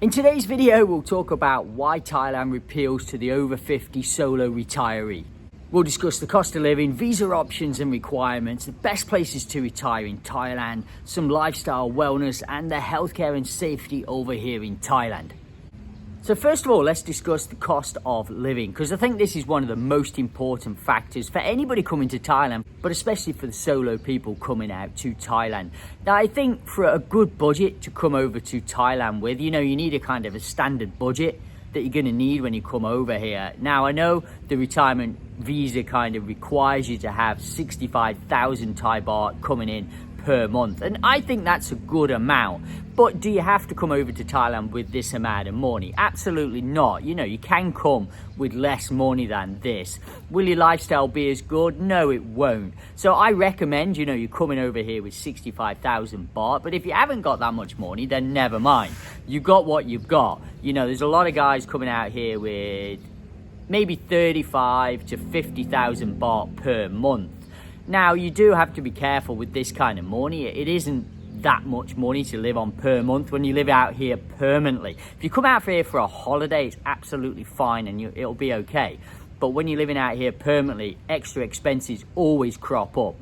In today's video, we'll talk about why Thailand appeals to the over 50 solo retiree. We'll discuss the cost of living, visa options and requirements, the best places to retire in Thailand, some lifestyle wellness and the healthcare and safety over here in Thailand. So first of all, let's discuss the cost of living, because I think this is one of the most important factors for anybody coming to Thailand, but especially for the solo people coming out to Thailand. Now, I think for a good budget to come over to Thailand with, you need a kind of a standard budget that you're going to need when you come over here. Now, I know the retirement visa kind of requires you to have 65,000 Thai baht coming in per month, and I think that's a good amount. But do you have to come over to Thailand with this amount of money? Absolutely not. You can come with less money than this. Will your lifestyle be as good? No, it won't. So I recommend, you're coming over here with 65,000 baht. But if you haven't got that much money, then never mind. You've got what you've got. There's a lot of guys coming out here with maybe 35 to 50,000 baht per month. Now, you do have to be careful with this kind of money. It isn't that much money to live on per month when you live out here permanently. If you come out here for a holiday, it's absolutely fine and it'll be okay. But when you're living out here permanently, extra expenses always crop up.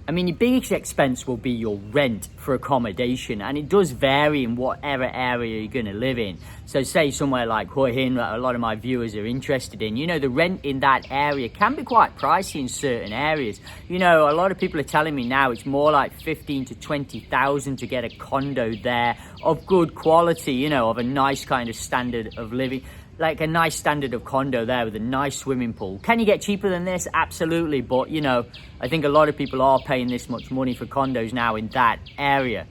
I mean, your biggest expense will be your rent for accommodation, and it does vary in whatever area you're going to live in. So say somewhere like Hua Hin, that a lot of my viewers are interested in, the rent in that area can be quite pricey in certain areas. A lot of people are telling me now it's more like 15 to 20,000 to get a condo there of good quality, of a nice kind of standard of living. Like a nice standard of condo there with a nice swimming pool. Can you get cheaper than this? Absolutely. But, I think a lot of people are paying this much money for condos now in that area.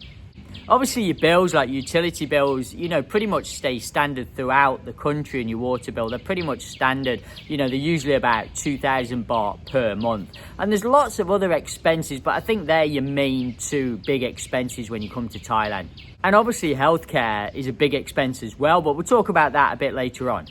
Obviously, your bills, like utility bills, pretty much stay standard throughout the country, and your water bill, they're pretty much standard. They're usually about 2,000 baht per month. And there's lots of other expenses, but I think they're your main two big expenses when you come to Thailand. And obviously, healthcare is a big expense as well, but we'll talk about that a bit later on.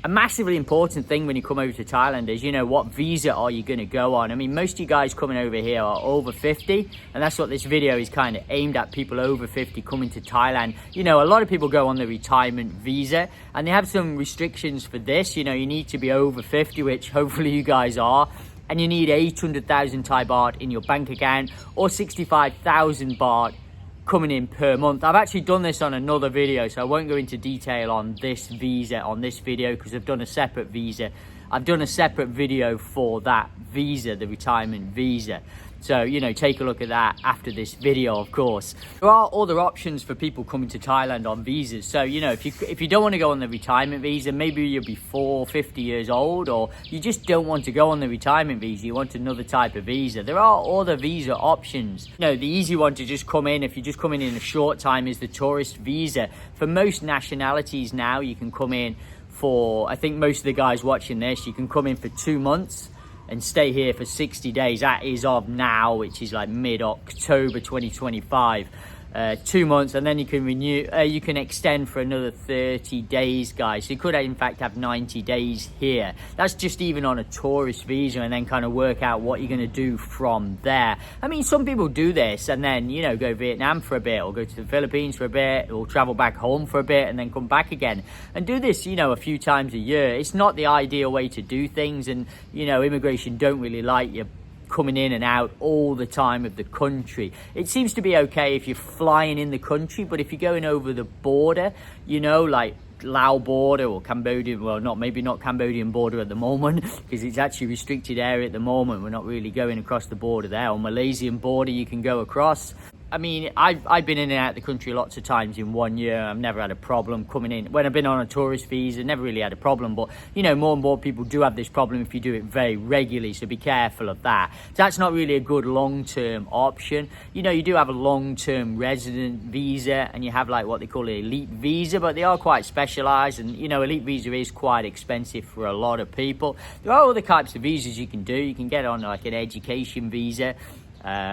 A massively important thing when you come over to Thailand is, what visa are you going to go on? I mean, most of you guys coming over here are over 50, and that's what this video is kind of aimed at, people over 50 coming to Thailand. A lot of people go on the retirement visa, and they have some restrictions for this. You need to be over 50, which hopefully you guys are, and you need 800,000 Thai baht in your bank account or 65,000 baht coming in per month. I've actually done this on another video, so I won't go into detail on this visa on this video because I've done a separate visa. I've done a separate video for that visa, the retirement visa. So, take a look at that after this video, of course. There are other options for people coming to Thailand on visas. So, if you don't want to go on the retirement visa, maybe you're before 50 years old, or you just don't want to go on the retirement visa, you want another type of visa. There are other visa options. The easy one to just come in, if you're just coming in a short time, is the tourist visa. For most nationalities now, you can come in for, I think most of the guys watching this, you can come in for 2 months and stay here for 60 days. That is of now, which is like mid-October 2025. 2 months, and then you can renew, you can extend for another 30 days, guys. So you could in fact have 90 days here. That's just even on a tourist visa, and then kind of work out what you're going to do from there. I mean, some people do this and then, go Vietnam for a bit, or go to the Philippines for a bit, or travel back home for a bit and then come back again. And do this, a few times a year. It's not the ideal way to do things, and, immigration don't really like you coming in and out all the time of the country. It seems to be okay if you're flying in the country, but if you're going over the border, like Lao border or Cambodian, well, maybe not Cambodian border at the moment, because it's actually restricted area at the moment. We're not really going across the border there. Or Malaysian border you can go across. I mean, I've been in and out of the country lots of times in 1 year. I've never had a problem coming in. When I've been on a tourist visa, never really had a problem. But, more and more people do have this problem if you do it very regularly. So be careful of that. So that's not really a good long-term option. You do have a long-term resident visa, and you have like what they call an elite visa, but they are quite specialized. And, elite visa is quite expensive for a lot of people. There are other types of visas you can do. You can get on like an education visa.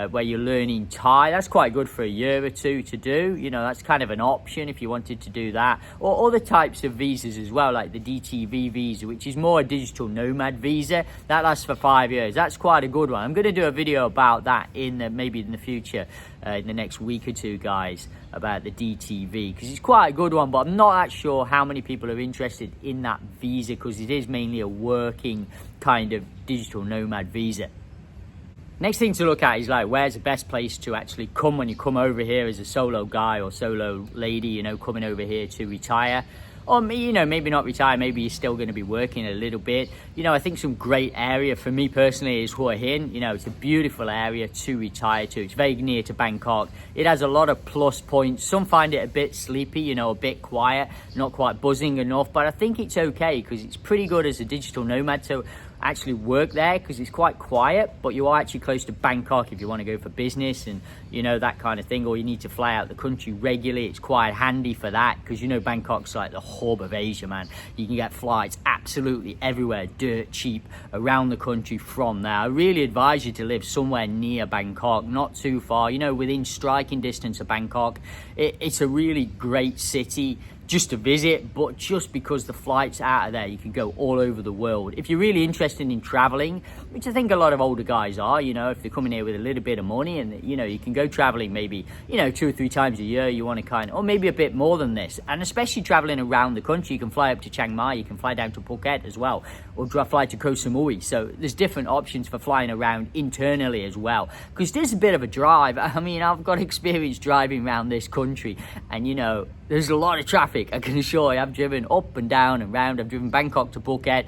where you're learning Thai. That's quite good for a year or two to do. You know, that's kind of an option if you wanted to do that. Or other types of visas as well, like the DTV visa, which is more a digital nomad visa. That lasts for 5 years. That's quite a good one. I'm going to do a video about that maybe in the future, in the next week or two, guys, about the DTV, because it's quite a good one, but I'm not that sure how many people are interested in that visa, because it is mainly a working kind of digital nomad visa. Next thing to look at is like, where's the best place to actually come when you come over here as a solo guy or solo lady, you know, coming over here to retire. Or, you know, maybe not retire, maybe you're still going to be working a little bit. You know, I think some great area for me personally is Hua Hin. You know, it's a beautiful area to retire to. It's very near to Bangkok. It has a lot of plus points. Some find it a bit sleepy, you know, a bit quiet, not quite buzzing enough. But I think it's okay because it's pretty good as a digital nomad to actually work there, because it's quite quiet, but you are actually close to Bangkok if you want to go for business and, you know, that kind of thing, or you need to fly out the country regularly. It's quite handy for that, because, you know, Bangkok's like the hub of Asia, man. You can get flights absolutely everywhere, dirt cheap, around the country from there. I really advise you to live somewhere near Bangkok, not too far, you know, within striking distance of Bangkok. It's a really great city just to visit, but just because the flights out of there, you can go all over the world. If you're really interested in traveling, which I think a lot of older guys are, you know, if they're coming here with a little bit of money, and, you know, you can go traveling maybe, you know, 2 or 3 times a year, you want to kind of, or maybe a bit more than this. And especially traveling around the country, you can fly up to Chiang Mai, you can fly down to Phuket as well, or fly to Koh Samui. So there's different options for flying around internally as well, because there's a bit of a drive. I mean, I've got experience driving around this country, and, you know, there's a lot of traffic, I can assure you. I've driven up and down and round. I've driven Bangkok to Phuket,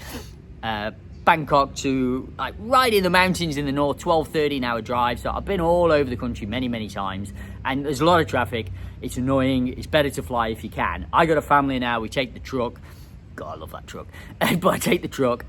Bangkok to, like, right in the mountains in the north, 12, 13-hour drive. So I've been all over the country many, many times. And there's a lot of traffic. It's annoying. It's better to fly if you can. I got a family now. We take the truck. God, I love that truck. But I take the truck.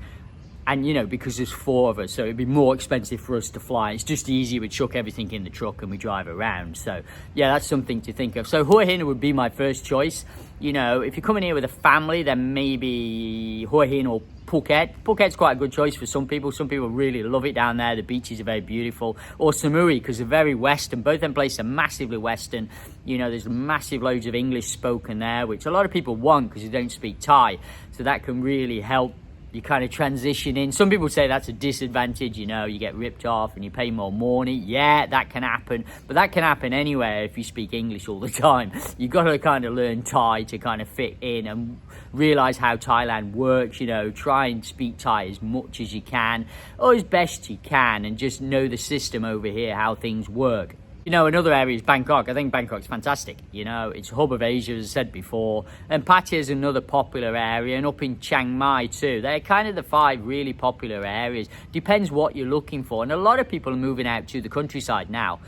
And, you know, because there's 4 of us, so it'd be more expensive for us to fly. It's just easier. We chuck everything in the truck and we drive around. So, yeah, that's something to think of. So Hua Hin would be my first choice. You know, if you're coming here with a family, then maybe Hua Hin or Phuket. Phuket's quite a good choice for some people. Some people really love it down there. The beaches are very beautiful. Or Samui, because they're very Western. Both them places are massively Western. You know, there's massive loads of English spoken there, which a lot of people want because they don't speak Thai. So that can really help you kind of transition in. Some people say that's a disadvantage, you know, you get ripped off and you pay more money. Yeah, that can happen, but that can happen anywhere if you speak English all the time. You've got to kind of learn Thai to kind of fit in and realize how Thailand works. You know, try and speak Thai as much as you can, or as best you can, and just know the system over here, how things work. You know, another area is Bangkok. I think Bangkok's fantastic. You know, it's a hub of Asia, as I said before. And Pattaya is another popular area, and up in Chiang Mai too. They're kind of the 5 really popular areas. Depends what you're looking for. And a lot of people are moving out to the countryside now,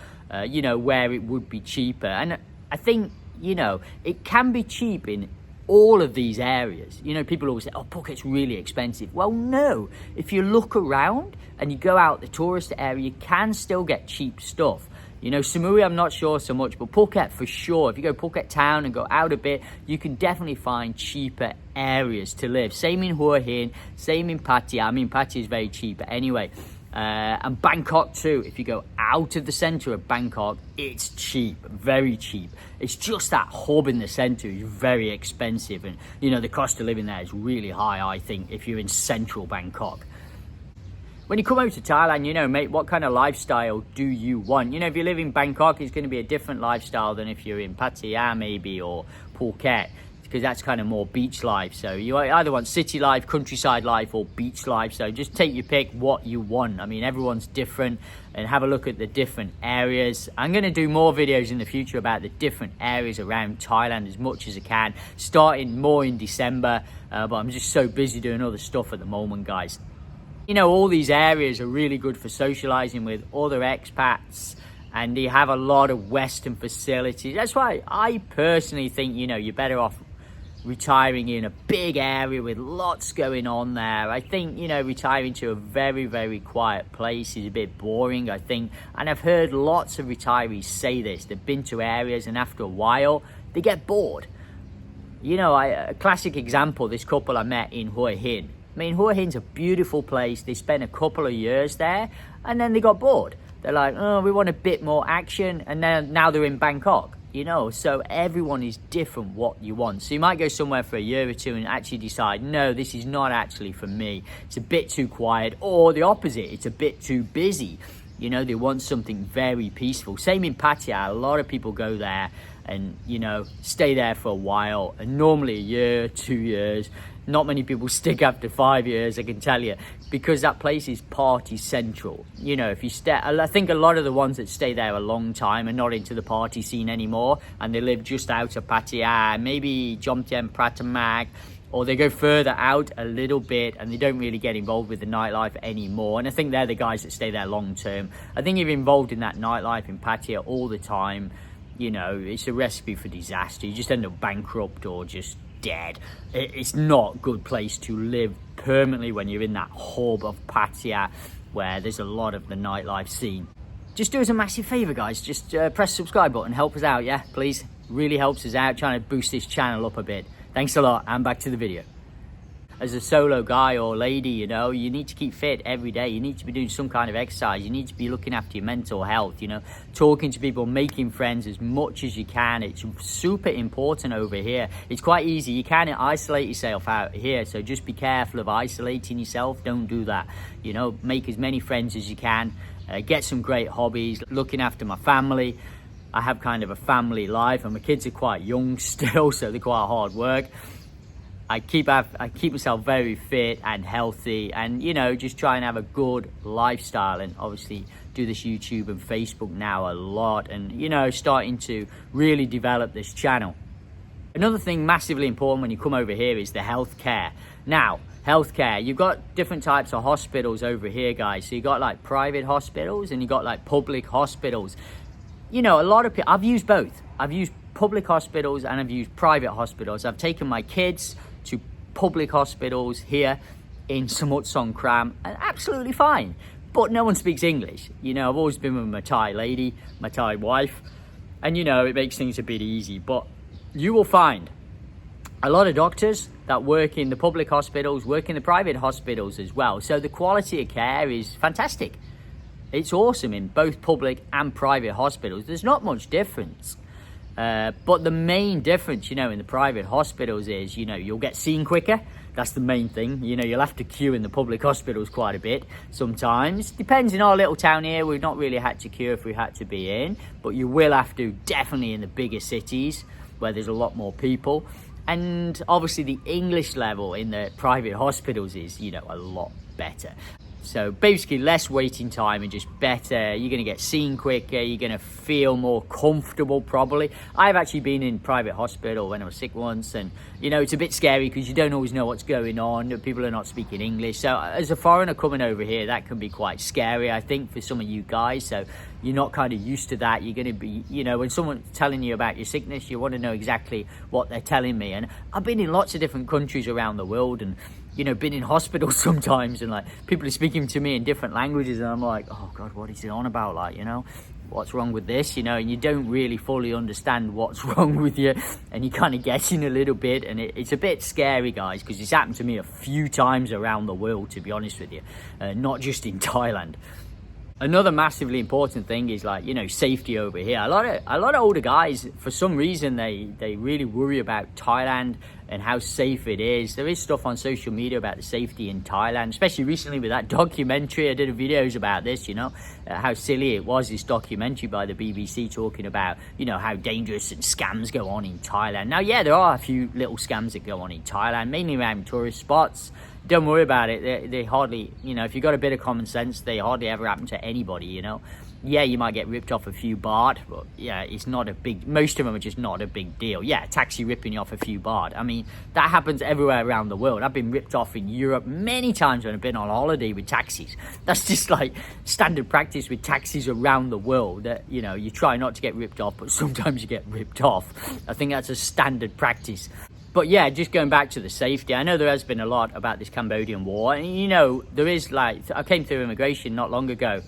you know, where it would be cheaper. And I think, you know, it can be cheap in all of these areas. You know, people always say, oh, Phuket's really expensive. Well, no. If you look around and you go out the tourist area, you can still get cheap stuff. You know, Samui, I'm not sure so much, but Phuket for sure. If you go Phuket town and go out a bit, you can definitely find cheaper areas to live. Same in Hua Hin, same in Pattaya. I mean, Pattaya is very cheap anyway. And Bangkok too. If you go out of the centre of Bangkok, it's cheap, very cheap. It's just that hub in the centre is very expensive. And, you know, the cost of living there is really high, I think, if you're in central Bangkok. When you come over to Thailand, you know, mate, what kind of lifestyle do you want? You know, if you live in Bangkok, it's going to be a different lifestyle than if you're in Pattaya maybe, or Phuket, because that's kind of more beach life. So you either want city life, countryside life, or beach life. So just take your pick what you want. I mean, everyone's different, and have a look at the different areas. I'm going to do more videos in the future about the different areas around Thailand as much as I can, starting more in December, but I'm just so busy doing other stuff at the moment, guys. You know, all these areas are really good for socializing with other expats, and they have a lot of Western facilities. That's why I personally think, you know, you're better off retiring in a big area with lots going on there. I think, you know, retiring to a very, very quiet place is a bit boring, I think. And I've heard lots of retirees say this. They've been to areas and after a while, they get bored. You know, a classic example, this couple I met in Hua Hin. I mean, Hua Hin's a beautiful place. They spent a couple of years there and then they got bored. they're like, oh, we want a bit more action. And then now they're in Bangkok, you know. So everyone is different what you want. So you might go somewhere for a year or two and actually decide, no, this is not actually for me. It's a bit too quiet, or the opposite, it's a bit too busy. You know, they want something very peaceful. Same in Pattaya. A lot of people go there and, you know, stay there for a while. And normally a year, 2 years. Not many people stick after 5 years, I can tell you. Because that place is party central. You know, if you stay... I think a lot of the ones that stay there a long time are not into the party scene anymore. And they live just out of Pattaya. Maybe Jomtien Pratamak. Or they go further out a little bit and they don't really get involved with the nightlife anymore. And I think they're the guys that stay there long term. I think if you're involved in that nightlife in Pattaya all the time, you know, it's a recipe for disaster. You just end up bankrupt or just dead. It's not a good place to live permanently when you're in that hub of Pattaya where there's a lot of the nightlife scene. Just do us a massive favor, guys. Just press the subscribe button. Help us out, yeah, please. Really helps us out, trying to boost this channel up a bit. Thanks a lot, and back to the video. As a solo guy or lady, you know, you need to keep fit every day. You need to be doing some kind of exercise. You need to be looking after your mental health, you know, talking to people, making friends as much as you can. It's super important over here. It's quite easy. You can isolate yourself out here, so just be careful of isolating yourself. Don't do that. You know, make as many friends as you can. Get some great hobbies. Looking after my family. I have kind of a family life, and my kids are quite young still, so they're quite hard work. I keep myself very fit and healthy, and, you know, just try and have a good lifestyle, and obviously do this YouTube and Facebook now a lot, and, you know, starting to really develop this channel. Another thing massively important when you come over here is the healthcare. Now, healthcare, you've got different types of hospitals over here, guys. So you got like private hospitals and you got like public hospitals. You know, a lot of people, I've used both. I've used public hospitals and I've used private hospitals. I've taken my kids to public hospitals here in Samut Songkhram, and absolutely fine. But no one speaks English. You know, I've always been with my Thai lady, my Thai wife, and, you know, it makes things a bit easy. But you will find a lot of doctors that work in the public hospitals, work in the private hospitals as well. So the quality of care is fantastic. It's awesome in both public and private hospitals. There's not much difference. But the main difference, you know, in the private hospitals is, you know, you'll get seen quicker. That's the main thing. You know, you'll have to queue in the public hospitals quite a bit sometimes. Depends. In our little town here, we've not really had to queue if we had to be in. But you will have to, definitely in the bigger cities where there's a lot more people. And obviously the English level in the private hospitals is, you know, a lot better. So basically less waiting time and just better. You're going to get seen quicker. You're going to feel more comfortable probably. I've actually been in private hospital when I was sick once, and, you know, it's a bit scary because you don't always know what's going on. People are not speaking English. So as a foreigner coming over here, that can be quite scary, I think, for some of you guys. So you're not kind of used to that. You're going to be, you know, when someone's telling you about your sickness, you want to know exactly what they're telling me. And I've been in lots of different countries around the world, and, you know, been in hospitals sometimes, and like people are speaking to me in different languages, and I'm like, oh God, what is it on about? Like, you know, what's wrong with this? You know, and you don't really fully understand what's wrong with you, and you kind of guessing a little bit, and it's a bit scary, guys, because it's happened to me a few times around the world, to be honest with you, not just in Thailand. Another massively important thing is, like, you know, safety over here. A lot of older guys, for some reason, they really worry about Thailand and how safe it is. There is stuff on social media about the safety in Thailand, especially recently with that documentary. I did videos about this, you know, how silly it was, this documentary by the BBC talking about, you know, how dangerous and scams go on in Thailand. Now, yeah, there are a few little scams that go on in Thailand, mainly around tourist spots. Don't worry about it. They hardly, you know, if you've got a bit of common sense, they hardly ever happen to anybody, you know. Yeah, you might get ripped off a few baht, but yeah, it's not a big, most of them are just not a big deal. Yeah, taxi ripping you off a few baht. I mean, that happens everywhere around the world. I've been ripped off in Europe many times when I've been on holiday with taxis. That's just like standard practice with taxis around the world. That, you know, you try not to get ripped off, but sometimes you get ripped off. I think that's a standard practice. But yeah, just going back to the safety, I know there has been a lot about this Cambodian war. And, you know, there is, like, I came through immigration not long ago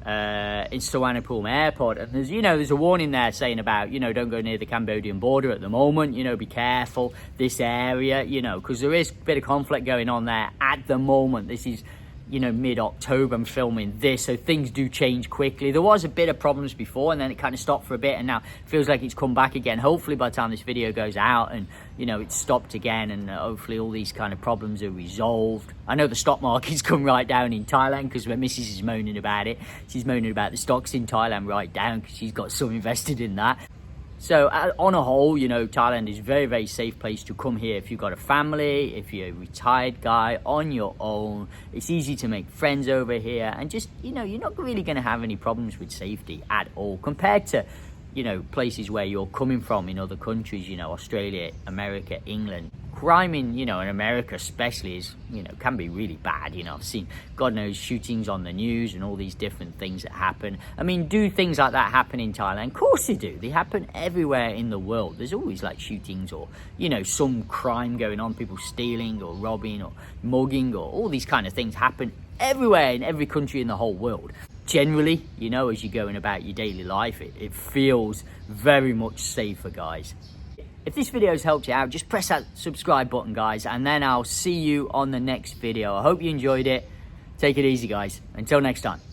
in Suvarnabhumi airport, and there's a warning there saying about, you know, don't go near the Cambodian border at the moment, you know, be careful, this area, you know, because there is a bit of conflict going on there at the moment. This is, you know, mid-October I'm filming this, so things do change quickly. There was a bit of problems before, and then it kind of stopped for a bit, and now it feels like it's come back again. Hopefully by the time this video goes out and, you know, it's stopped again, and hopefully all these kind of problems are resolved. I know the stock market's come right down in Thailand, because my missus is moaning about it. She's moaning about the stocks in Thailand right down, because she's got some invested in that. So on a whole, you know, Thailand is a very, very safe place to come here if you've got a family, if you're a retired guy on your own. It's easy to make friends over here, and just, you know, you're not really going to have any problems with safety at all compared to, you know, places where you're coming from in other countries, you know, Australia, America, England. Crime in, you know, in America especially is, you know, can be really bad. You know, I've seen, God knows, shootings on the news and all these different things that happen. I mean, do things like that happen in Thailand? Of course they do. They happen everywhere in the world. There's always like shootings or, you know, some crime going on, people stealing or robbing or mugging, or all these kind of things happen everywhere in every country in the whole world. Generally, you know, as you're going about your daily life, it feels very much safer, guys. If this video has helped you out, just press that subscribe button, guys, and then I'll see you on the next video. I hope you enjoyed it. Take it easy, guys. Until next time.